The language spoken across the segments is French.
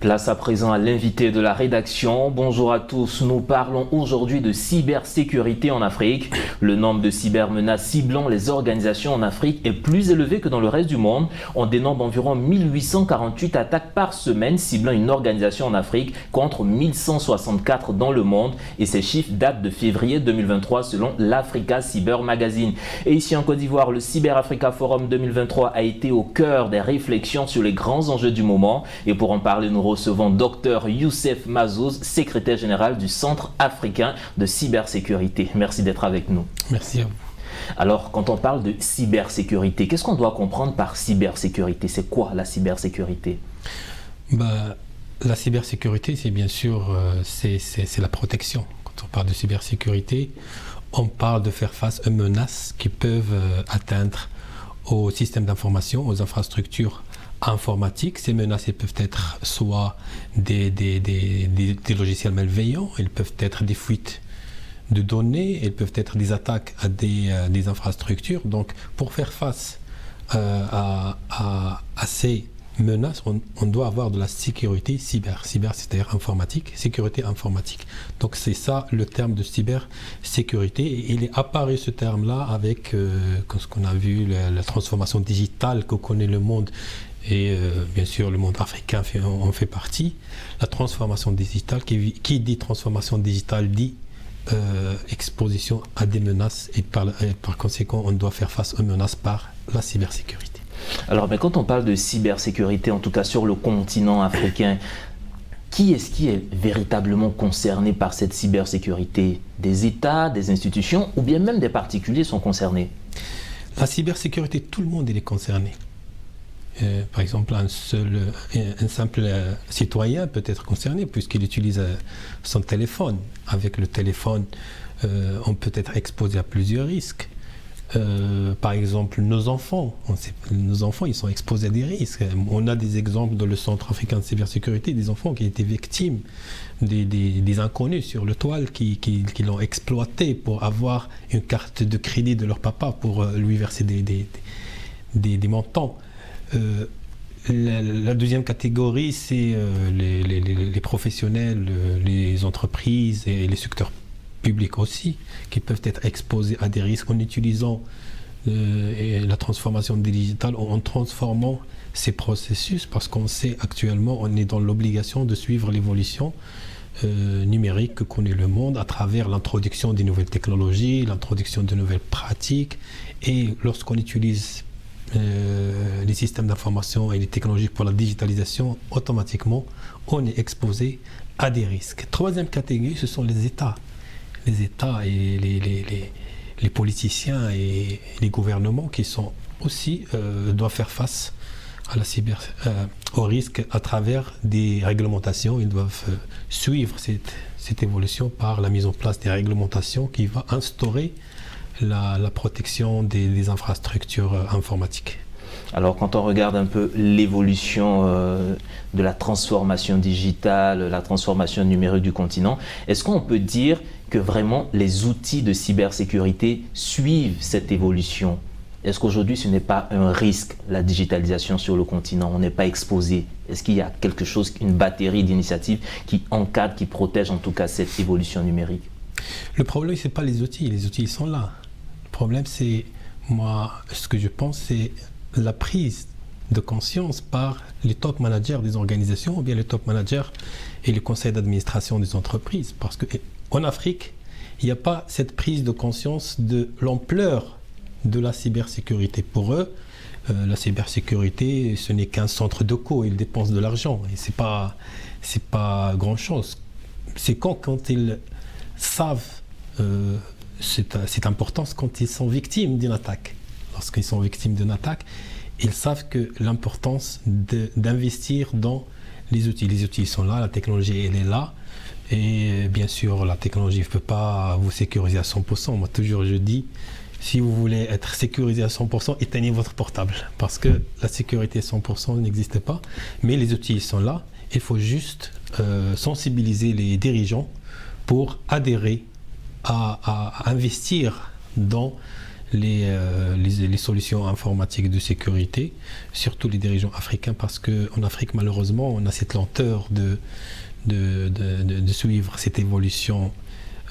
Place à présent à l'invité de la rédaction. Bonjour à tous, nous parlons aujourd'hui de cybersécurité en Afrique. Le nombre de cybermenaces ciblant les organisations en Afrique est plus élevé que dans le reste du monde. On dénombre environ 1848 attaques par semaine ciblant une organisation en Afrique contre 1164 dans le monde. Et ces chiffres datent de février 2023 selon l'Africa Cyber Magazine. Et ici en Côte d'Ivoire, le Cyber Africa Forum 2023 a été au cœur des réflexions sur les grands enjeux du moment. Et pour en parler, nous recevons Dr Youssef Mazouz, secrétaire général du Centre africain de cybersécurité. Merci d'être avec nous. Merci à vous. Alors, quand on parle de cybersécurité, qu'est-ce qu'on doit comprendre par cybersécurité? C'est quoi la cybersécurité? La cybersécurité, c'est bien sûr c'est la protection. Quand on parle de cybersécurité, on parle de faire face aux menaces qui peuvent atteindre aux systèmes d'information, aux infrastructures informatiques. Ces menaces peuvent être soit des logiciels malveillants, elles peuvent être des fuites de données, elles peuvent être des attaques à des infrastructures. Donc, pour faire face à ces menaces, on doit avoir de la sécurité cyber, c'est-à-dire informatique, sécurité informatique. Donc c'est ça le terme de cybersécurité. Et il est apparu ce terme-là avec ce qu'on a vu, la transformation digitale que connaît le monde. Et bien sûr, le monde africain en fait partie. La transformation digitale, qui dit transformation digitale dit exposition à des menaces. Et par conséquent, on doit faire face aux menaces par la cybersécurité. Alors, mais quand on parle de cybersécurité, en tout cas sur le continent africain, qui est véritablement concerné par cette cybersécurité? Des États, des institutions ou bien même des particuliers sont concernés? La cybersécurité, tout le monde est concerné. Par exemple, un simple citoyen peut être concerné puisqu'il utilise son téléphone. Avec le téléphone, on peut être exposé à plusieurs risques. Par exemple, nos enfants, ils sont exposés à des risques. On a des exemples dans le Centre africain de cybersécurité, des enfants qui étaient victimes des inconnus sur le toile qui l'ont exploité pour avoir une carte de crédit de leur papa pour lui verser des montants. La deuxième catégorie, c'est les professionnels, les entreprises et les secteurs publics aussi, qui peuvent être exposés à des risques en utilisant la transformation digitale, en transformant ces processus, parce qu'on sait actuellement, on est dans l'obligation de suivre l'évolution numérique que connaît le monde à travers l'introduction des nouvelles technologies, l'introduction de nouvelles pratiques. Et lorsqu'on utilise les systèmes d'information et les technologies pour la digitalisation, automatiquement, on est exposé à des risques. Troisième catégorie, ce sont les États. Les États et les politiciens et les gouvernements qui sont aussi doivent faire face à au risque à travers des réglementations. Ils doivent suivre cette évolution par la mise en place des réglementations qui va instaurer la protection des infrastructures informatiques. Alors, quand on regarde un peu l'évolution de la transformation digitale, la transformation numérique du continent, est-ce qu'on peut dire que vraiment les outils de cybersécurité suivent cette évolution? Est-ce qu'aujourd'hui ce n'est pas un risque, la digitalisation sur le continent? On n'est pas exposé? Est-ce qu'il y a quelque chose, une batterie d'initiatives qui encadre, qui protège en tout cas cette évolution numérique? Le problème, ce n'est pas les outils ils sont là. Le problème, c'est, ce que je pense, c'est la prise de conscience par les top managers des organisations ou bien les top managers et les conseils d'administration des entreprises. Parce qu'en Afrique, il n'y a pas cette prise de conscience de l'ampleur de la cybersécurité. Pour eux, la cybersécurité, ce n'est qu'un centre de coût, ils dépensent de l'argent et c'est pas grand-chose. C'est quand ils savent cette importance, quand ils sont victimes d'une attaque. Lorsqu'ils sont victimes d'une attaque, ils savent que l'importance d'investir dans les outils. Les outils sont là, la technologie elle est là. Et bien sûr, la technologie ne peut pas vous sécuriser à 100%. Moi, toujours, je dis, si vous voulez être sécurisé à 100%, éteignez votre portable. Parce que la sécurité à 100% n'existe pas. Mais les outils sont là. Il faut juste sensibiliser les dirigeants pour adhérer à investir dans les solutions informatiques de sécurité, surtout les dirigeants africains, parce qu'en Afrique, malheureusement, on a cette lenteur de suivre cette évolution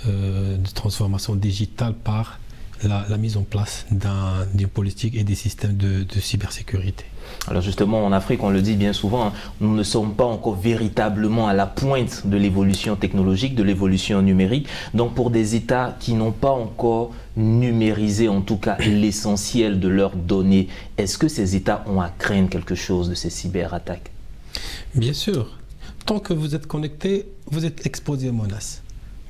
de transformation digitale par la mise en place d'une politique et des systèmes de cybersécurité. Alors justement, en Afrique, on le dit bien souvent, nous ne sommes pas encore véritablement à la pointe de l'évolution technologique, de l'évolution numérique. Donc pour des États qui n'ont pas encore numérisé, en tout cas l'essentiel de leurs données, est-ce que ces États ont à craindre quelque chose de ces cyberattaques? Bien sûr. Tant que vous êtes connecté, vous êtes exposé aux menaces.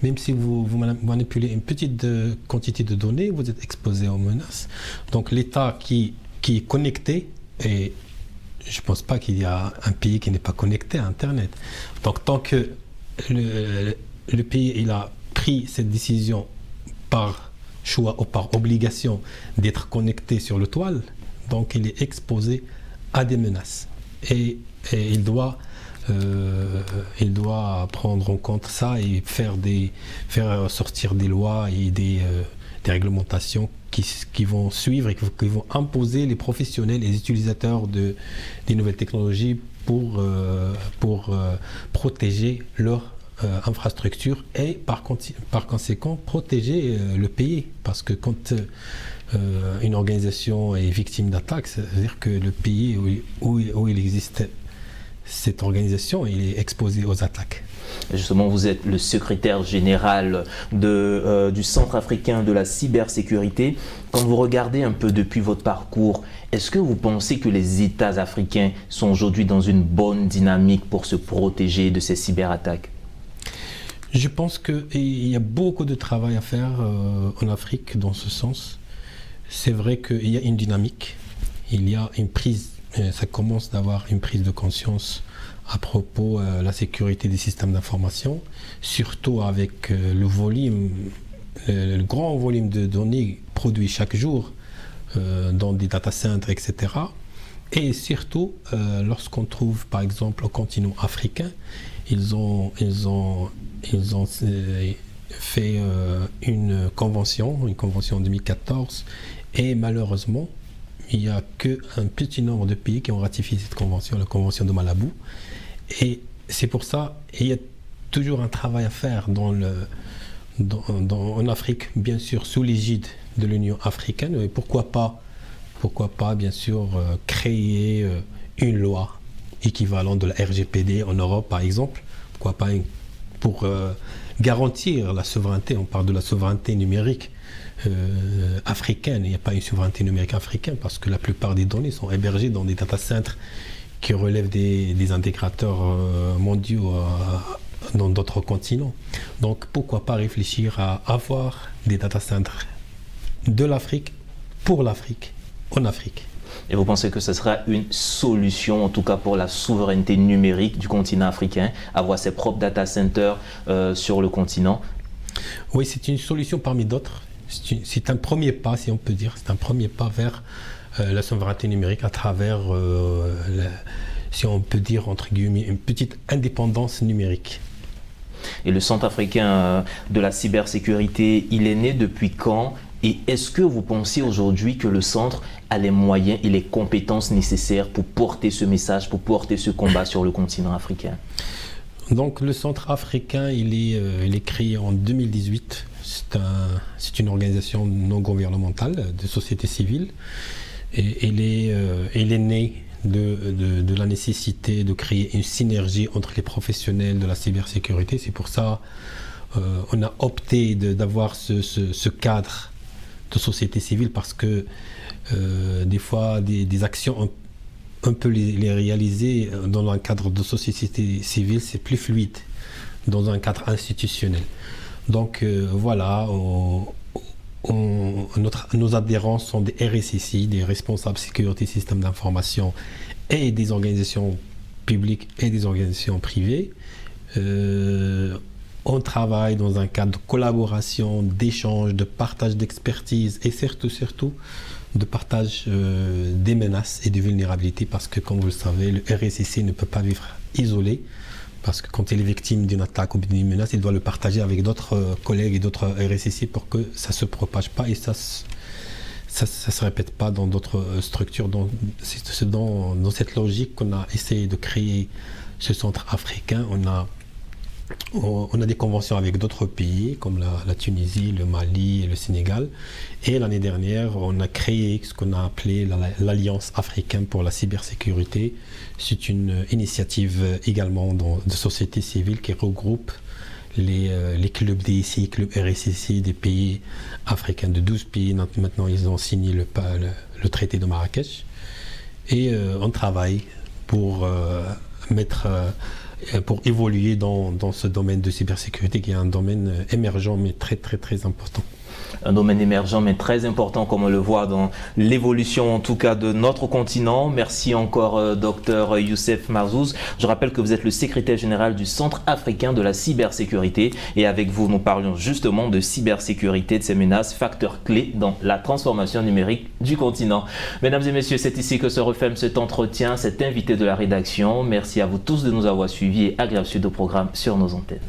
Même si vous manipulez une petite quantité de données, vous êtes exposé aux menaces. Donc l'État qui est connecté, et je ne pense pas qu'il y a un pays qui n'est pas connecté à Internet. Donc tant que le pays il a pris cette décision par choix ou par obligation d'être connecté sur le toile, donc il est exposé à des menaces. Et il doit prendre en compte ça et faire sortir des lois et des réglementations qui vont suivre et qui vont imposer les professionnels, les utilisateurs des nouvelles technologies pour protéger leur infrastructure et par conséquent protéger le pays. Parce que quand une organisation est victime d'attaques, c'est-à-dire que le pays où il existe cette organisation, il est exposé aux attaques. Justement, vous êtes le secrétaire général du Centre africain de la cybersécurité. Quand vous regardez un peu depuis votre parcours, est-ce que vous pensez que les États africains sont aujourd'hui dans une bonne dynamique pour se protéger de ces cyberattaques? Je pense qu'il y a beaucoup de travail à faire en Afrique dans ce sens. C'est vrai qu'il y a une dynamique, il y a une prise. Ça commence d'avoir une prise de conscience à propos de la sécurité des systèmes d'information, surtout avec le grand volume de données produits chaque jour dans des data centers, etc. Et surtout, lorsqu'on trouve, par exemple, au continent africain, ils ont fait une convention en 2014, et malheureusement, il n'y a qu'un petit nombre de pays qui ont ratifié cette convention, la convention de Malabo. Et c'est pour ça qu'il y a toujours un travail à faire en Afrique, bien sûr, sous l'égide de l'Union africaine. Et pourquoi pas, bien sûr, créer une loi équivalente de la RGPD en Europe, par exemple. Pourquoi pas pour garantir la souveraineté, on parle de la souveraineté numérique africaine. Il n'y a pas une souveraineté numérique africaine parce que la plupart des données sont hébergées dans des data centers qui relèvent des intégrateurs mondiaux dans d'autres continents. Donc pourquoi pas réfléchir à avoir des data centers de l'Afrique pour l'Afrique, en Afrique. Et vous pensez que ce sera une solution, en tout cas pour la souveraineté numérique du continent africain, avoir ses propres data centers sur le continent? Oui, c'est une solution parmi d'autres. C'est un premier pas, si on peut dire. C'est un premier pas vers la souveraineté numérique à travers, si on peut dire, entre guillemets, une petite indépendance numérique. Et le Centre africain de la cybersécurité, il est né depuis quand? Et est-ce que vous pensez aujourd'hui que le centre a les moyens et les compétences nécessaires pour porter ce message, pour porter ce combat sur le continent africain? Donc le Centre africain, il est créé en 2018. C'est une organisation non gouvernementale de société civile. Et il est né de la nécessité de créer une synergie entre les professionnels de la cybersécurité. C'est pour ça on a opté d'avoir ce cadre de société civile, parce que des fois des actions on peut les réaliser dans un cadre de société civile, c'est plus fluide dans un cadre institutionnel. Donc voilà, nos adhérents sont des RSSI, des responsables sécurité système d'information, et des organisations publiques et des organisations privées. On travaille dans un cadre de collaboration, d'échange, de partage d'expertise et surtout de partage des menaces et des vulnérabilités, parce que, comme vous le savez, le RSSI ne peut pas vivre isolé, parce que quand il est victime d'une attaque ou d'une menace, il doit le partager avec d'autres collègues et d'autres RSSI pour que ça ne se propage pas et ça ça ne se répète pas dans d'autres structures. C'est dans cette logique qu'on a essayé de créer ce centre africain. On a des conventions avec d'autres pays comme la Tunisie, le Mali et le Sénégal. Et l'année dernière, on a créé ce qu'on a appelé l'Alliance africaine pour la cybersécurité. C'est une initiative également de société civile qui regroupe les clubs DSI, clubs RSSI des pays africains, de 12 pays. Maintenant, ils ont signé le traité de Marrakech. Et on travaille pour pour évoluer dans ce domaine de cybersécurité qui est un domaine émergent mais très très très important. Un domaine émergent mais très important comme on le voit dans l'évolution en tout cas de notre continent. Merci encore Dr Youssef Marzouz. Je rappelle que vous êtes le secrétaire général du Centre africain de la cybersécurité et avec vous nous parlions justement de cybersécurité, de ces menaces, facteurs clés dans la transformation numérique du continent. Mesdames et messieurs, c'est ici que se referme cet entretien, cet invité de la rédaction. Merci à vous tous de nous avoir suivis et agréable suite au programme sur nos antennes.